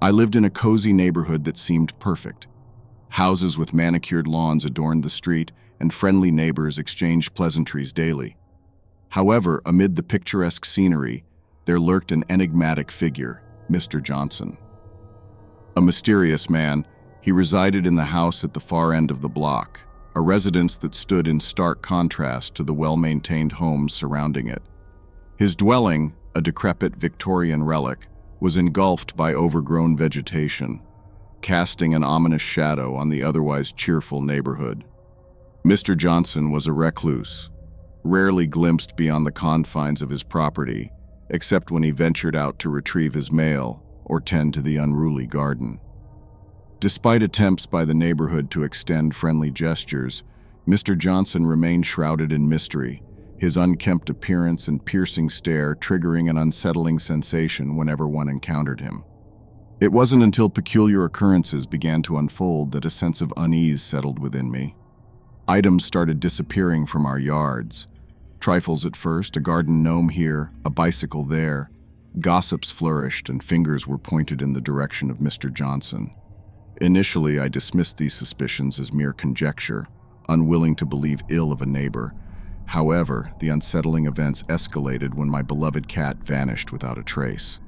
I lived in a cozy neighborhood that seemed perfect. Houses with manicured lawns adorned the street, and friendly neighbors exchanged pleasantries daily. However, amid the picturesque scenery, there lurked an enigmatic figure, Mr. Johnson. A mysterious man, he resided in the house at the far end of the block, a residence that stood in stark contrast to the well-maintained homes surrounding it. His dwelling, a decrepit Victorian relic, was engulfed by overgrown vegetation, casting an ominous shadow on the otherwise cheerful neighborhood. Mr. Johnson was a recluse, rarely glimpsed beyond the confines of his property, except when he ventured out to retrieve his mail or tend to the unruly garden. Despite attempts by the neighborhood to extend friendly gestures, Mr. Johnson remained shrouded in mystery, his unkempt appearance and piercing stare triggering an unsettling sensation whenever one encountered him. It wasn't until peculiar occurrences began to unfold that a sense of unease settled within me. Items started disappearing from our yards. Trifles at first, a garden gnome here, a bicycle there. Gossips flourished and fingers were pointed in the direction of Mr. Johnson. Initially, I dismissed these suspicions as mere conjecture, unwilling to believe ill of a neighbor. However, the unsettling events escalated when my beloved cat vanished without a trace.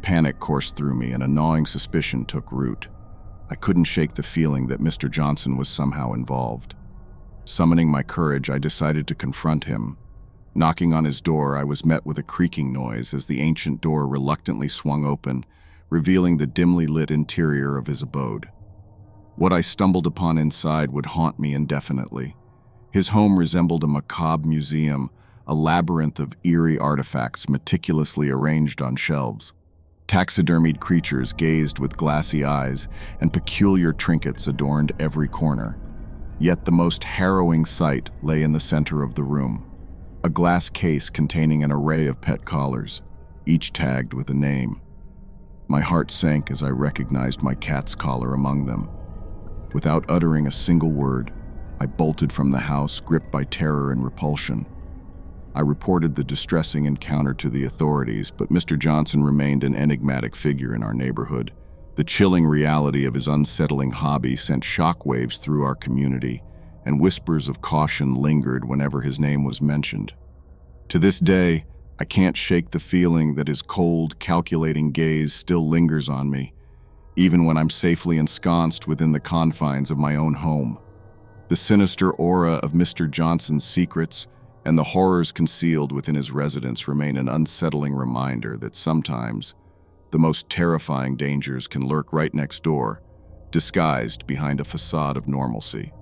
Panic coursed through me and a gnawing suspicion took root. I couldn't shake the feeling that Mr. Johnson was somehow involved. Summoning my courage, I decided to confront him. Knocking on his door, I was met with a creaking noise as the ancient door reluctantly swung open, revealing the dimly lit interior of his abode. What I stumbled upon inside would haunt me indefinitely. His home resembled a macabre museum, a labyrinth of eerie artifacts meticulously arranged on shelves. Taxidermied creatures gazed with glassy eyes, and peculiar trinkets adorned every corner. Yet the most harrowing sight lay in the center of the room, a glass case containing an array of pet collars, each tagged with a name. My heart sank as I recognized my cat's collar among them. Without uttering a single word, I bolted from the house, gripped by terror and repulsion. I reported the distressing encounter to the authorities, but Mr. Johnson remained an enigmatic figure in our neighborhood. The chilling reality of his unsettling hobby sent shockwaves through our community, and whispers of caution lingered whenever his name was mentioned. To this day, I can't shake the feeling that his cold, calculating gaze still lingers on me, even when I'm safely ensconced within the confines of my own home. The sinister aura of Mr. Johnson's secrets and the horrors concealed within his residence remain an unsettling reminder that sometimes the most terrifying dangers can lurk right next door, disguised behind a facade of normalcy.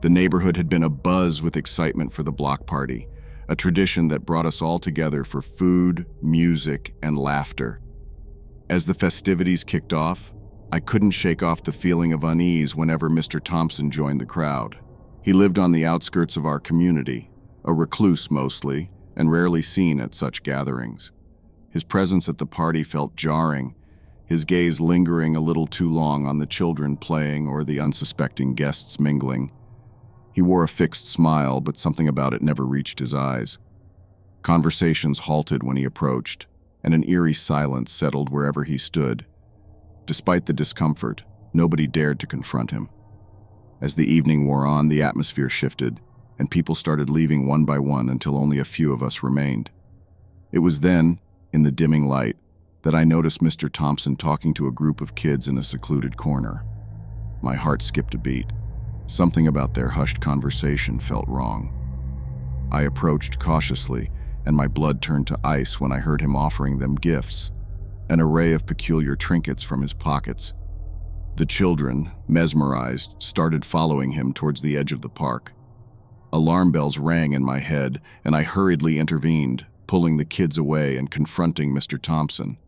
The neighborhood had been abuzz with excitement for the block party, a tradition that brought us all together for food, music, and laughter. As the festivities kicked off, I couldn't shake off the feeling of unease whenever Mr. Thompson joined the crowd. He lived on the outskirts of our community, a recluse mostly, and rarely seen at such gatherings. His presence at the party felt jarring, his gaze lingering a little too long on the children playing or the unsuspecting guests mingling. He wore a fixed smile, but something about it never reached his eyes. Conversations halted when he approached, and an eerie silence settled wherever he stood. Despite the discomfort, nobody dared to confront him. As the evening wore on, the atmosphere shifted, and people started leaving one by one until only a few of us remained. It was then, in the dimming light, that I noticed Mr. Thompson talking to a group of kids in a secluded corner. My heart skipped a beat. Something about their hushed conversation felt wrong. I approached cautiously, and my blood turned to ice when I heard him offering them gifts, an array of peculiar trinkets from his pockets. The children, mesmerized, started following him towards the edge of the park. Alarm bells rang in my head, and I hurriedly intervened, pulling the kids away and confronting Mr. Thompson.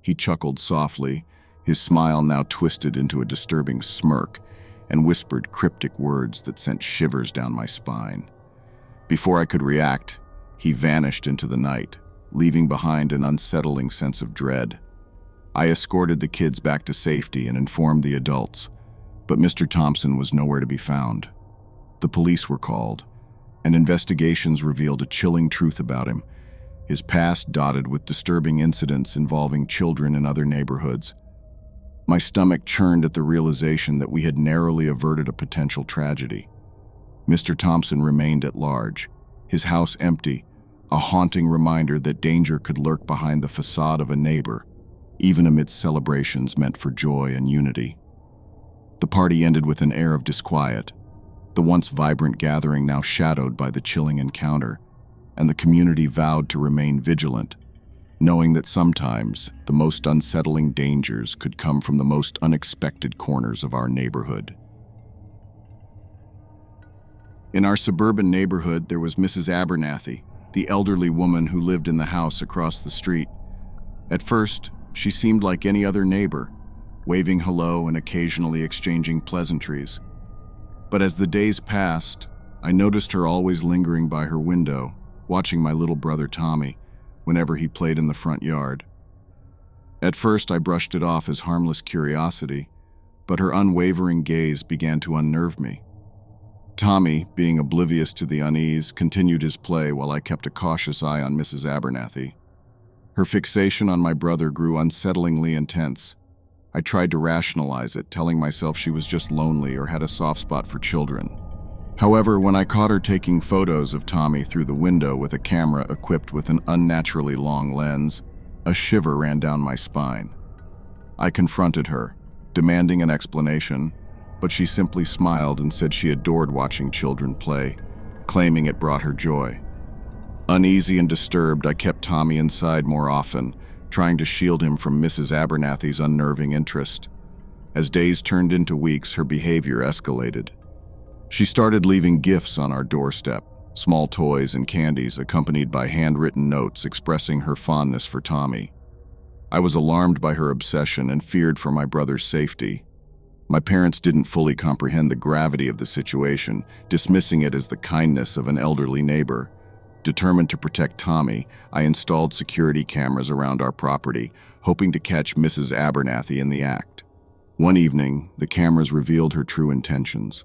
He chuckled softly, his smile now twisted into a disturbing smirk, and whispered cryptic words that sent shivers down my spine. Before I could react, he vanished into the night, leaving behind an unsettling sense of dread. I escorted the kids back to safety and informed the adults, but Mr. Thompson was nowhere to be found. The police were called, and investigations revealed a chilling truth about him. his past dotted with disturbing incidents involving children in other neighborhoods. My stomach churned at the realization that we had narrowly averted a potential tragedy. Mr. Thompson remained at large, his house empty, a haunting reminder that danger could lurk behind the facade of a neighbor, even amidst celebrations meant for joy and unity. The party ended with an air of disquiet, the once vibrant gathering now shadowed by the chilling encounter, and the community vowed to remain vigilant, knowing that sometimes the most unsettling dangers could come from the most unexpected corners of our neighborhood. In our suburban neighborhood, there was Mrs. Abernathy, the elderly woman who lived in the house across the street. At first, she seemed like any other neighbor, waving hello and occasionally exchanging pleasantries. But as the days passed, I noticed her always lingering by her window, watching my little brother Tommy whenever he played in the front yard. At first, I brushed it off as harmless curiosity, but her unwavering gaze began to unnerve me. Tommy, being oblivious to the unease, continued his play while I kept a cautious eye on Mrs. Abernathy. Her fixation on my brother grew unsettlingly intense. I tried to rationalize it, telling myself she was just lonely or had a soft spot for children. However, when I caught her taking photos of Tommy through the window with a camera equipped with an unnaturally long lens, a shiver ran down my spine. I confronted her, demanding an explanation, but she simply smiled and said she adored watching children play, claiming it brought her joy. Uneasy and disturbed, I kept Tommy inside more often, trying to shield him from Mrs. Abernathy's unnerving interest. As days turned into weeks, her behavior escalated. She started leaving gifts on our doorstep, small toys and candies accompanied by handwritten notes expressing her fondness for Tommy. I was alarmed by her obsession and feared for my brother's safety. My parents didn't fully comprehend the gravity of the situation, dismissing it as the kindness of an elderly neighbor. Determined to protect Tommy, I installed security cameras around our property, hoping to catch Mrs. Abernathy in the act. One evening, the cameras revealed her true intentions.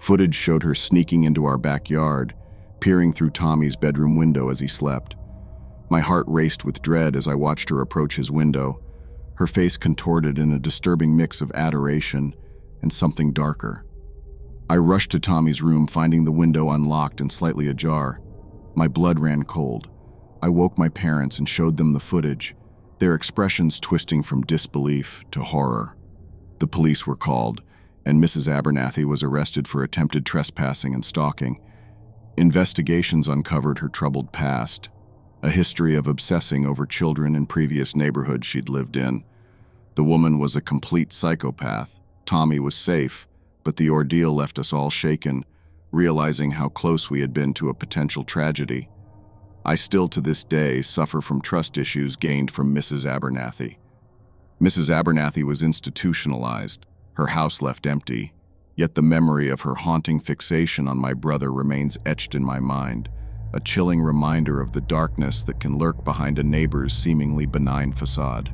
Footage showed her sneaking into our backyard, peering through Tommy's bedroom window as he slept. My heart raced with dread as I watched her approach his window, her face contorted in a disturbing mix of adoration and something darker. I rushed to Tommy's room, finding the window unlocked and slightly ajar. My blood ran cold. I woke my parents and showed them the footage, their expressions twisting from disbelief to horror. The police were called, and Mrs. Abernathy was arrested for attempted trespassing and stalking. Investigations uncovered her troubled past, a history of obsessing over children in previous neighborhoods she'd lived in. The woman was a complete psychopath. Tommy was safe, but the ordeal left us all shaken, realizing how close we had been to a potential tragedy. I still to this day suffer from trust issues gained from Mrs. Abernathy. Mrs. Abernathy was institutionalized, her house left empty, yet the memory of her haunting fixation on my brother remains etched in my mind, a chilling reminder of the darkness that can lurk behind a neighbor's seemingly benign facade.